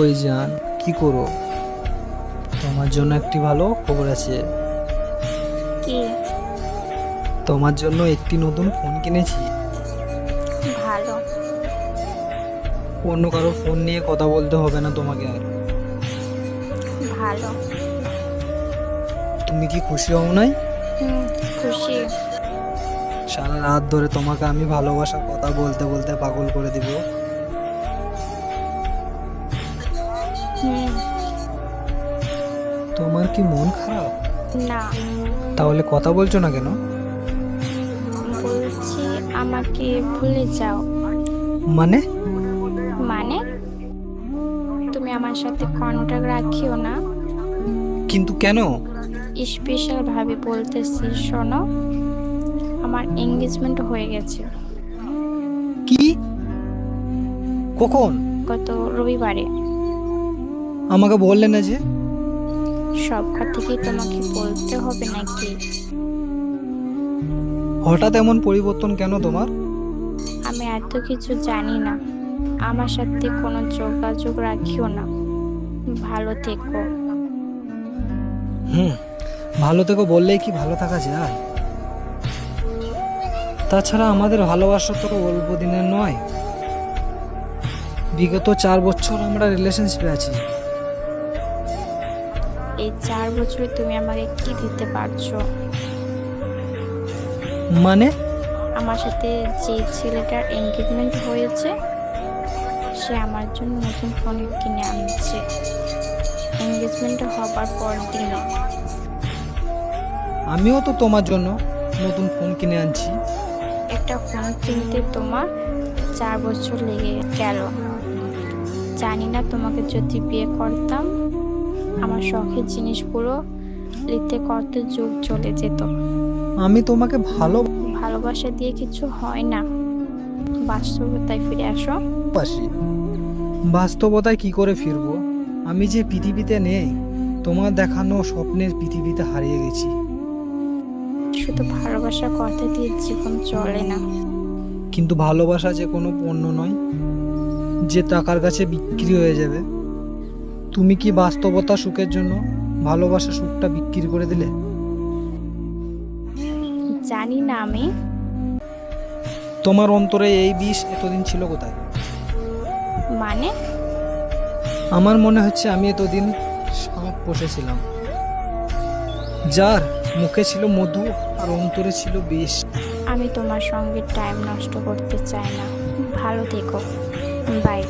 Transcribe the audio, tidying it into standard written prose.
ওই জান, কি করো? তোমার জন্য একটি ভালো খবর আছে। কি? তোমার জন্য একটি নতুন ফোন কিনেছি। ভালো। অন্য কারো ফোন নিয়ে কথা বলতে হবে না তোমাকে আর। ভালো। তুমি কি খুশি হও নাই? হুম। খুশি। সারা রাত ধরে তোমাকে আমি ভালোবাসার কথা বলতে বলতে পাগল করে দিব। হুম। তোমার কি মন খারাপ? না। তাহলে কথা বলছো না কেন? বলছি আমাকে ভুলে যাও। মানে? মানে তুমি আমার সাথে কন্টাক্ট রাখিও না। কিন্তু কেন? স্পেশাল ভাবে বলতেছি, শোনো, আমার এঙ্গেজমেন্ট হয়ে গেছে কি? কখন? গত রবিবারে। আমাকে বললে না যে? সব কথা কি তোমাকে বলতে হবে নাকি? হঠাৎ এমন পরিবর্তন কেন তোমার? আমি এত কিছু জানি না। আমার সাথে কোনো যোগাযোগ রাখিও না। ভালো থেকো। হুম, ভালো থেকো বললেই কি ভালো থাকা যায়? তাছাড়া আমাদের ভালোবাসা তো অল্প দিনের নয়। বিগত 4 বছর আমরা রিলেশনশিপে আছি। এই 4 বছরে তুমি আমাকে কি দিতে পারছো? মানে? আমার সাথে যে ছেলেটার এঙ্গেজমেন্ট হয়েছে সে আমার জন্য নতুন ফোন কিনে আনছে এঙ্গেজমেন্ট হবার পর দিন। আমিও তো তোমার জন্য নতুন ফোন কিনে আনছি। একটা ফোন কিনতে তোমার 4 বছর লেগে গেল। জানি না তোমাকে যদি বিয়ে করতাম আমার শখের জিনিসগুলো নিতে কত যুগ চলে যেত। আমি তোমাকে ভালোবাসা দিয়ে কিছু হয় না। বাস্তবতায় ফিরে আসো। ভালোবাসি। বাস্তবতায় কি করে ফিরবো? আমি যে পৃথিবীতে নেই, তোমার দেখানো স্বপ্নের পৃথিবীতে হারিয়ে গেছি। শুধু ভালোবাসার কথা দিয়ে জীবন চলে না। কিন্তু ভালোবাসা যে কোনো পণ্য নয় যে টাকার কাছে বিক্রি হয়ে যাবে। তুমি কি বাস্তবতা সুখের জন্য ভালোবাসা সুখটা বিক্রি করে দিলে? জানি না আমি। তোমার অন্তরে এই বিষ এতদিন ছিল কোথায়? মানে আমার মনে হচ্ছে আমি এতদিন সাপ পোষেছিলাম, যার মুখে ছিল মধু আর অন্তরে ছিল বিষ। আমি তোমার সঙ্গে টাইম নষ্ট করতে চাই না। ভালো থেকো। বাই।